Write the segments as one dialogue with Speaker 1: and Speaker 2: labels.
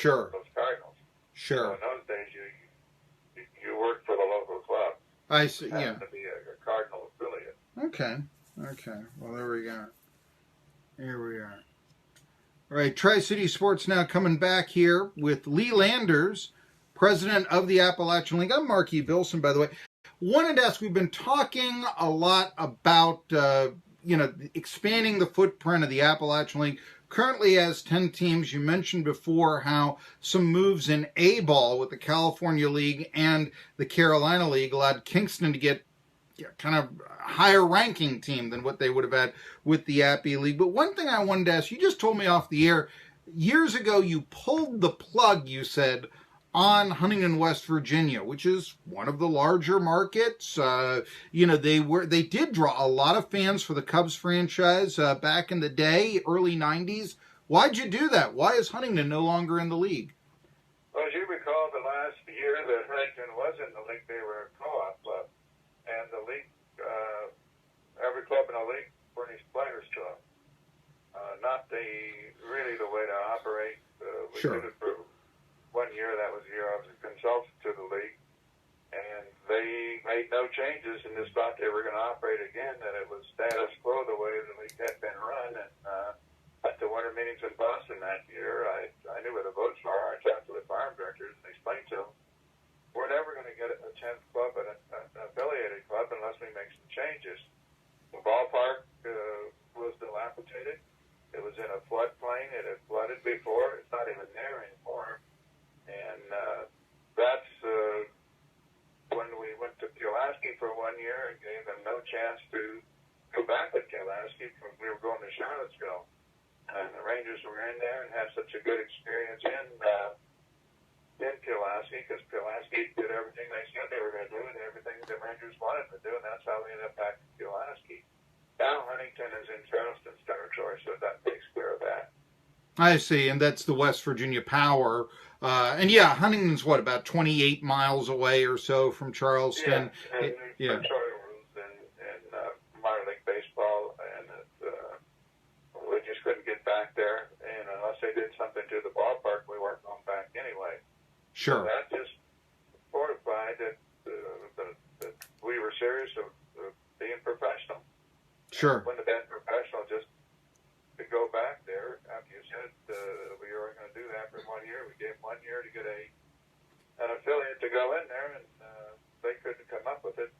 Speaker 1: Sure.
Speaker 2: those Cardinals.
Speaker 1: Sure.
Speaker 2: So in those days, you worked for the local club.
Speaker 1: I see.
Speaker 2: You
Speaker 1: Yeah.
Speaker 2: happened to be a Cardinal affiliate.
Speaker 1: Okay. Okay. Well, there we go. Here we are. All right. Tri-City Sports now coming back here with Lee Landers, president of the Appalachian League. I'm Marky Billson, by the way. Wanted to ask, we've been talking a lot about, expanding the footprint of the Appalachian League. Currently has 10 teams. You mentioned before how some moves in A-ball with the California League and the Carolina League allowed Kingston to get kind of a higher ranking team than what they would have had with the Appy League. But one thing I wanted to ask, you just told me off the air, years ago you pulled the plug, you said, on Huntington, West Virginia, which is one of the larger markets. They did draw a lot of fans for the Cubs franchise back in the day, early 90s. Why'd you do that? Why is Huntington no longer in the league?
Speaker 2: Well, as you recall, the last year that Huntington was in the league, they were a co-op club. And the league, every club in the league furnished players to them. Not really the way to operate.
Speaker 1: Sure.
Speaker 2: Did it for 1 year. That was the year I was a consultant to the league. And they made no changes and just thought they were going to operate again, that it was status quo the way the league had been run. And at the winter meetings in Boston that year, I knew where the votes were. I talked to the farm directors and explained to them, we're never going to get a 10th club and an affiliated club unless we make some changes. The ballpark was dilapidated. It was in a floodplain. It had flooded before. It's not even there anymore. And that's when we went to Pulaski for 1 year and gave them no chance to go back to Pulaski. We were going to Charlottesville. And the Rangers were in there and had such a good experience in Pulaski, because Pulaski did everything they said they were going to do and everything the Rangers wanted to do, and that's how we ended up back in Pulaski. Now Huntington is in Charleston's territory, so that takes care of that.
Speaker 1: I see, and that's the West Virginia Power. Huntington's about 28 miles away or so from Charleston.
Speaker 2: Yeah, and territorial rules in minor league baseball, and we just couldn't get back there. And unless they did something to the ballpark, we weren't going back anyway.
Speaker 1: Sure.
Speaker 2: So that just fortified that we were serious of being professional.
Speaker 1: Sure.
Speaker 2: Wouldn't have been professional just to go back there. After you said we were going to do that for 1 year, we gave 1 year to get an affiliate to go in there, and they couldn't come up with it.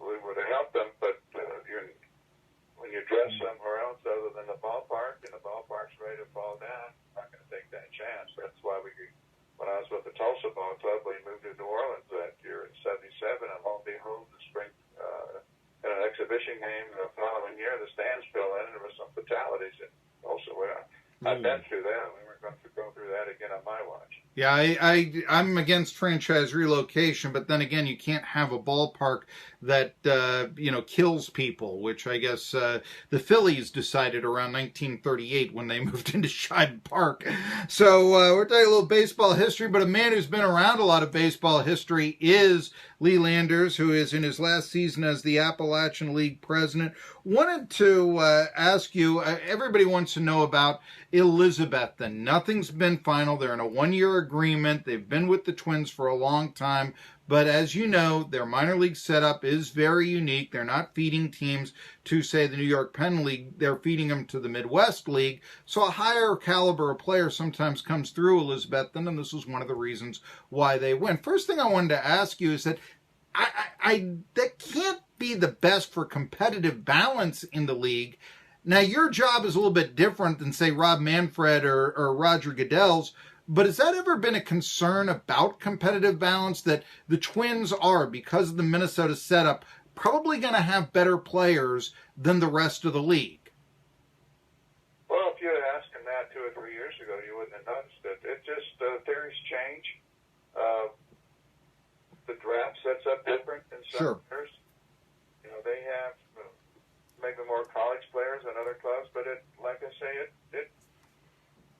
Speaker 2: We would have helped them, but when you dress somewhere else other than the ballpark, and the ballpark's ready to fall down, I'm not going to take that chance. That's why when I was with the Tulsa Ball Club, we moved to New Orleans that year in '77, and lo and behold, the spring in an exhibition game the following year, the stands fell in, and there was some fatalities in Tulsa. I've been through that. We weren't going to go through that again on my watch.
Speaker 1: Yeah, I'm against franchise relocation, but then again, you can't have a ballpark that kills people, which I guess the Phillies decided around 1938 when they moved into Shibe Park. So we're talking a little baseball history, but a man who's been around a lot of baseball history is Lee Landers, who is in his last season as the Appalachian League president. Wanted to ask you, everybody wants to know about Elizabethton. Nothing's been final. They're in a 1-year agreement. They've been with the Twins for a long time. But as you know, their minor league setup is very unique. They're not feeding teams to, say, the New York Penn League. They're feeding them to the Midwest League. So a higher caliber of player sometimes comes through Elizabethton, and this is one of the reasons why they win. First thing I wanted to ask you is that that can't be the best for competitive balance in the league. Now, your job is a little bit different than, say, Rob Manfred or Roger Goodell's, but has that ever been a concern about competitive balance, that the Twins are, because of the Minnesota setup, probably going to have better players than the rest of the league?
Speaker 2: Well, if you had asked him that 2 or 3 years ago, you wouldn't have noticed it. It just, theories change. The draft sets up different in some years. You know, they have maybe more college players than other clubs, but like I say, it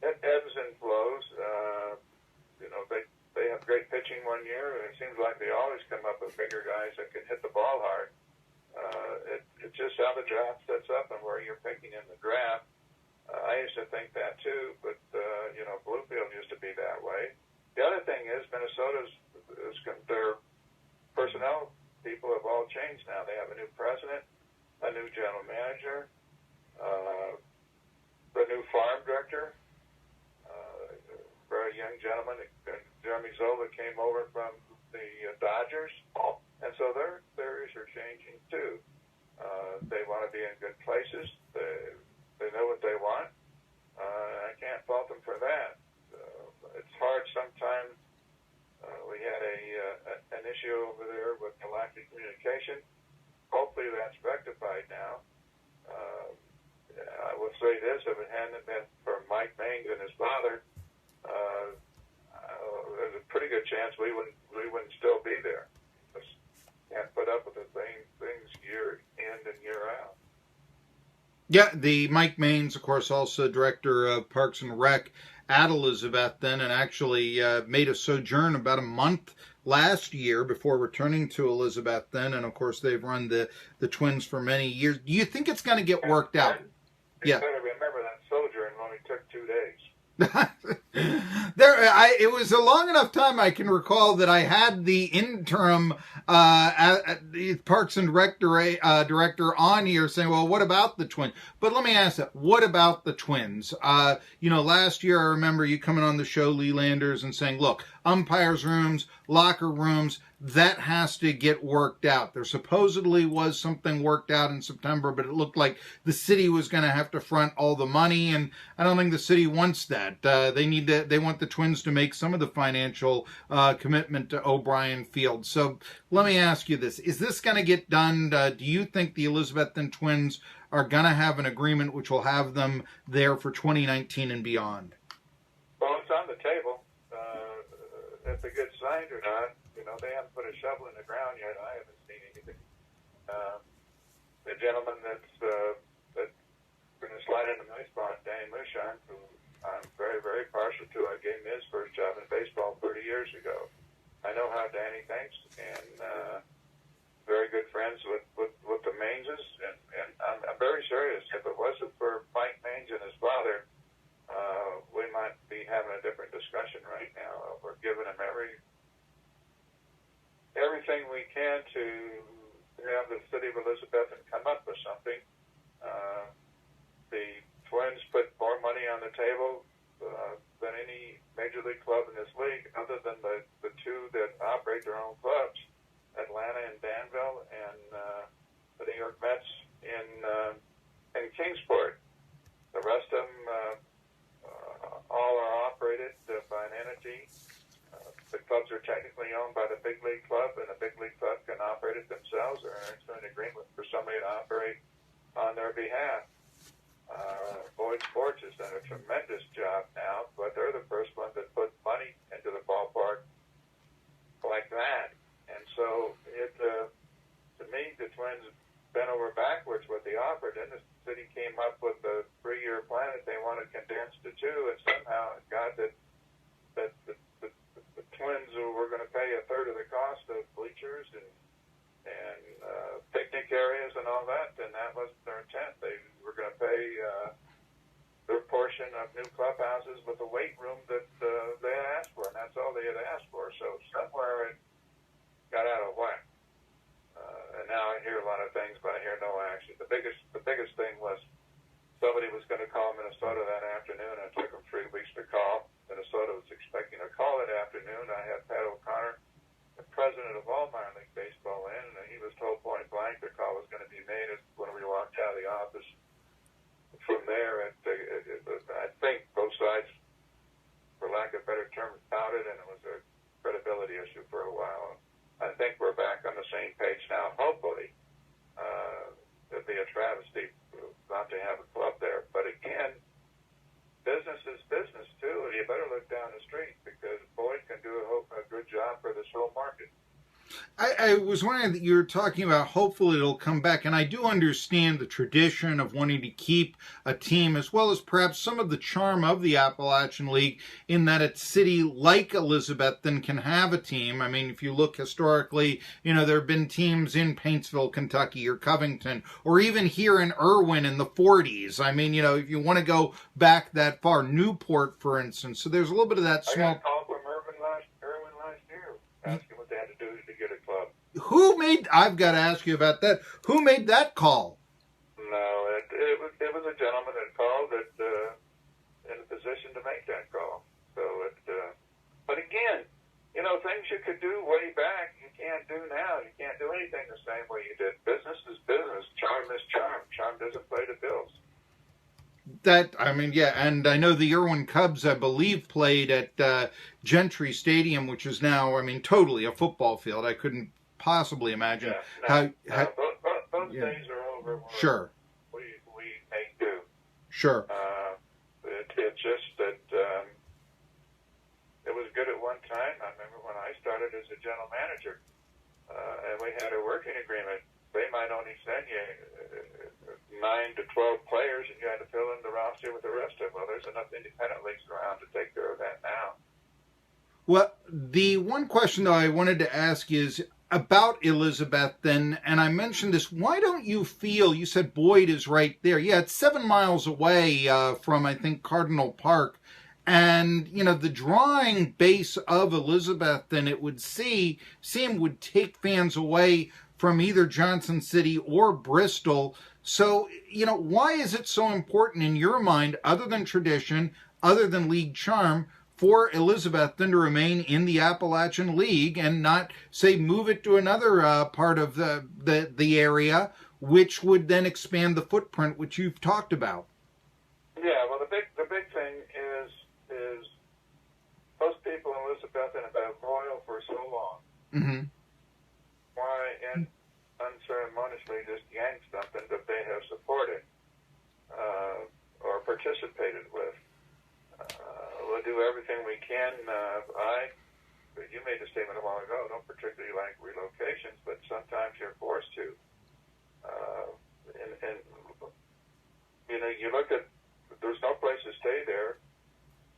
Speaker 2: ebbs and flows. They have great pitching 1 year, and it seems like they always come up with bigger guys that can hit the ball hard. It's just how the draft sets up and where you're picking in the draft. I used to think that too, but Bluefield used to be that way. The other thing is their personnel people have all changed now. They have a new president, a new general manager, the new farm director, a very young gentleman, Jeremy Zola, came over from the Dodgers, and so their theories are changing too. They want to be in good places. They know what they want. I can't fault them for that. It's hard sometimes. We had an issue over there with the lack of communication. Hopefully that's rectified now. I will say this: if it hadn't been for Mike Maines and his father, there's a pretty good chance we wouldn't still be there. Just can't put up with the same things year in and year out.
Speaker 1: Yeah, the Mike Maines, of course, also director of Parks and Rec at Elizabethton, and actually made a sojourn about a month last year before returning to Elizabethton. And of course, they've run the Twins for many years. Do you think it's going to get worked out?
Speaker 2: You better remember that sojourn only took 2 days.
Speaker 1: It was a long enough time I can recall that I had the interim at the Parks and Rec director on here saying, well, what about the Twins? But let me ask that, what about the Twins? Last year I remember you coming on the show, Lee Landers, and saying, look, umpires' rooms, locker rooms, that has to get worked out. There supposedly was something worked out in September, but it looked like the city was going to have to front all the money, and I don't think the city wants that. They want the Twins to make some of the financial commitment to O'Brien Field. So let me ask you this. Is this going to get done? Do you think the Elizabethton Twins are going to have an agreement which will have them there for 2019 and beyond?
Speaker 2: Well, it's on the table. If it gets signed or not, they haven't put a shovel in the ground yet. I haven't seen anything. The gentleman that's going to slide into my spot, Danny Mushon, who I'm very, very partial to. I gave him his first job in baseball 30 years ago. I know how Danny thinks, and very good friends with the Mainses, and I'm very serious. If it wasn't for Mike Maines and his father, we might be having a different discussion right now. We're giving him everything we can to have the city of Elizabethton come up with something. The Twins put more money on the table than any major league club in this league, other than the two that operate their own clubs, Atlanta and Danville, and the New York Mets in Kingsport. The rest of them all are operated by an entity. The clubs are technically owned by the big league club, and the big league club can operate it themselves or enter an agreement for somebody to operate on their behalf. Boyd Sports has done a tremendous job now, but they're the first ones that put money into the ballpark like that. And so, to me, the Twins bent over backwards what they offered, and the city came up with a 3-year plan that they wanted condensed to 2, and somehow it got that the Twins were going to pay a third of the cost of bleachers and picnic areas and all that, and that wasn't their intent. They were going to pay their portion of new clubhouses with a weight room that they had asked for, and that's all they had asked for. So somewhere it got out of whack. And now I hear a lot of things, but I hear no action. The biggest thing was somebody was going to call Minnesota that afternoon, and it took them 3 weeks to call. Minnesota was expecting a call that afternoon. I had Pat O'Connor, the president of all minor league baseball, in, and he was told point blank the call was going to be made when we walked out of the office. From there, I think both sides, for lack of a better term, pouted, and it was a credibility issue for a while. I think we're back on the same page now. Hopefully, it'll be a travesty not to have a club there. But again, business is business too, and you better look down the street because Boyd can do a good job for this whole market.
Speaker 1: I was wondering that you were talking about hopefully it'll come back, and I do understand the tradition of wanting to keep a team, as well as perhaps some of the charm of the Appalachian League in that a city like Elizabethton can have a team. I mean, if you look historically, there have been teams in Paintsville, Kentucky, or Covington, or even here in Irwin in the 40s. I mean, if you want to go back that far, Newport, for instance. So there's a little bit of that small...
Speaker 2: I got a call from Irwin last year, asking what they had to do to get a club.
Speaker 1: I've got to ask you about that. Who made that call?
Speaker 2: No, it was a gentleman that called that in a position to make that call. So but again, things you could do way back, you can't do now. You can't do anything the same way you did. Business is business. Charm is charm. Charm doesn't play the bills.
Speaker 1: And I know the Irwin Cubs, I believe, played at Gentry Stadium, which is now, totally a football field. I couldn't possibly imagine
Speaker 2: how those days are over.
Speaker 1: Sure.
Speaker 2: We make do.
Speaker 1: Sure.
Speaker 2: It's just that it was good at one time. I remember when I started as a general manager, and we had a working agreement. They might only send you 9 to 12 players, and you had to fill in the roster with the rest of them. Well, there's enough independent leagues around to take care of that now.
Speaker 1: Well, the one question, though, I wanted to ask is about Elizabethton, and I mentioned this. Why don't you feel, you said Boyd is right there. Yeah, it's 7 miles away from, I think, Cardinal Park. And, the drawing base of Elizabethton, it would seem would take fans away from either Johnson City or Bristol. So, why is it so important in your mind, other than tradition, other than league charm, for Elizabethton to remain in the Appalachian League and not, say, move it to another part of the area, which would then expand the footprint, which you've talked about?
Speaker 2: Yeah, well, the big thing is most people in Elizabethton have been loyal for so long.
Speaker 1: Mm-hmm.
Speaker 2: Why, and unceremoniously just yank something that they have supported or participated with. We'll do everything we can. You made a statement a while ago, don't particularly like relocations, but sometimes you're forced to. You look at, there's no place to stay there,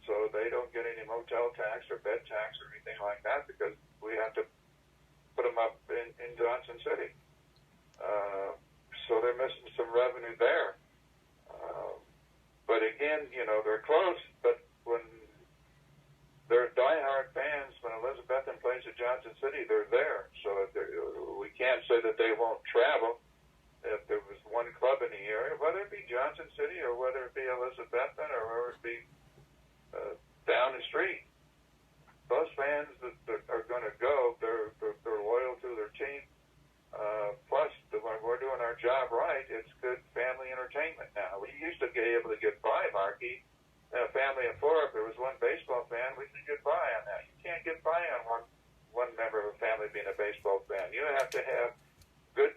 Speaker 2: so they don't get any motel tax or bed tax or anything like that because we have to put them up in Johnson City. So they're missing some revenue there. But again, they're close, but when they're diehard fans, when Elizabethton plays at Johnson City, they're there. So we can't say that they won't travel. If there was one club in the area, whether it be Johnson City or whether it be Elizabethton or whether it be down the street, those fans that are going to go, they're loyal to their team. Plus, when we're doing our job right, it's good family entertainment now. We used to be able to get by, Marky. A family of 4, if there was one baseball fan, we could get by on that. You can't get by on one member of a family being a baseball fan. You have to have good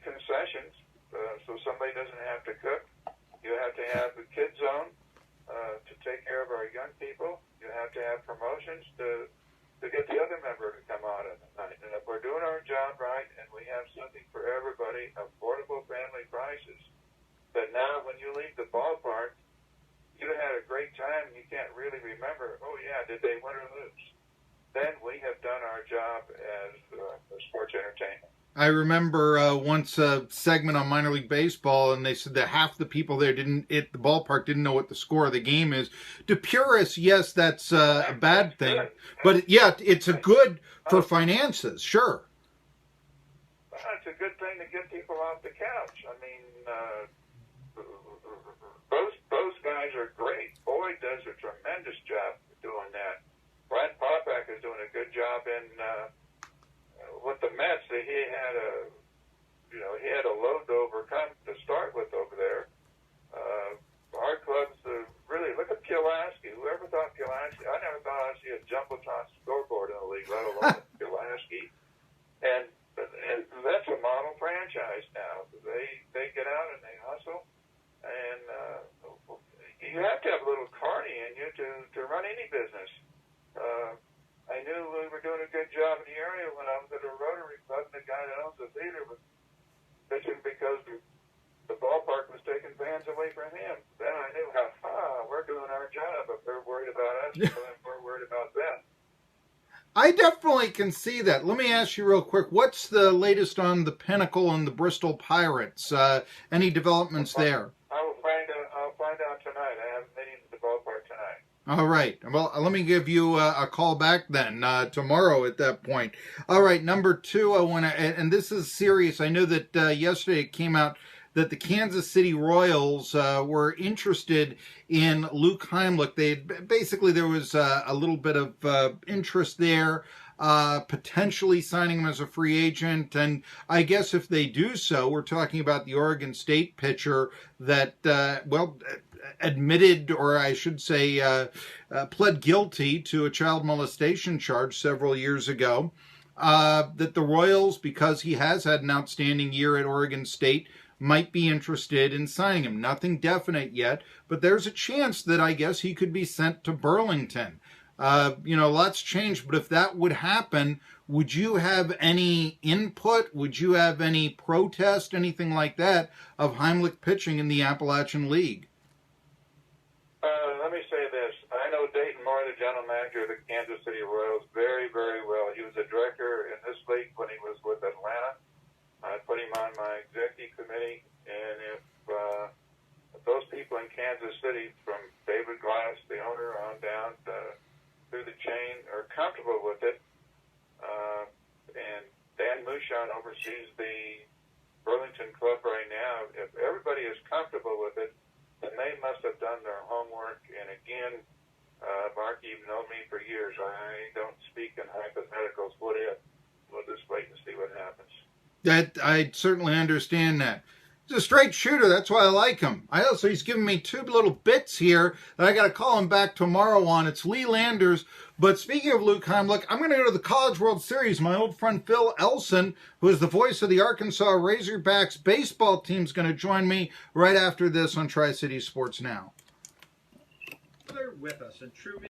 Speaker 2: concessions so somebody doesn't have to cook. You have to have the kid zone to take care of our young people. You have to have promotions to get the other member to come out at the night. And if we're doing our job right and we have something for everybody, affordable family prices, that now when you leave the ballpark, you had a great time and you can't really remember, oh yeah, did they win or lose? Then we have done our job as sports entertainment.
Speaker 1: I remember once a segment on minor league baseball, and they said that half the people there at the ballpark didn't know what the score of the game is. To purists, yes, that's a bad thing, but it's a good for finances, sure.
Speaker 2: It's a good thing to get people off the couch. I mean, those guys are great. Boyd does a tremendous job doing that. Brad Popak is doing a good job in. With the Mets, he had a load to overcome to start with over there. Our clubs really look at Pulaski. Whoever thought Pulaski? I never thought I'd see a jumbotron scoreboard in the league, let alone Pulaski. And that's a model franchise now. They get out and they hustle, and you have to have a little carny in you to run any business. I knew we were doing a good job in the area when I was at a Rotary Club, and the guy that owns the theater was bitching because the ballpark was taking fans away from him. Then I knew we're doing our job. If they're worried about us, then we're worried about them.
Speaker 1: I definitely can see that. Let me ask you real quick, what's the latest on the Pinnacle and the Bristol Pirates? Any developments there?
Speaker 2: I'll find out tonight. I have a meeting at the ballpark tonight.
Speaker 1: All right. Well, let me give you a call back then tomorrow at that point. All right. Number two, I want to, and this is serious. I know that yesterday it came out that the Kansas City Royals were interested in Luke Heimlich. There was a little bit of interest there, potentially signing him as a free agent. And I guess if they do so, we're talking about the Oregon State pitcher that, admitted, or I should say, pled guilty to a child molestation charge several years ago. That the Royals, because he has had an outstanding year at Oregon State, might be interested in signing him. Nothing definite yet, but there's a chance that I guess he could be sent to Burlington. Lots changed, but if that would happen, would you have any input? Would you have any protest, anything like that, of Heimlich pitching in the Appalachian League?
Speaker 2: Let me say this. I know Dayton Moore, the general manager of the Kansas City Royals, very, very well. He was a director in this league when he was with Atlanta. I put him on my executive committee, and if those people in Kansas City, from David Glass, the owner, on down through the chain, are comfortable with it, and Dan Mouchon oversees the Burlington Club right now, if everybody is comfortable with it, then they must have done their homework. And again, Marky, you've known me for years. I don't speak in hypotheticals. What if? We'll just wait and see what happens.
Speaker 1: That I certainly understand that. He's a straight shooter. That's why I like him. He's giving me two little bits here that I got to call him back tomorrow on. It's Lee Landers. But speaking of Luke Heimlich, I'm going to go to the College World Series. My old friend Phil Elson, who is the voice of the Arkansas Razorbacks baseball team, is going to join me right after this on Tri-City Sports Now.
Speaker 3: With us and true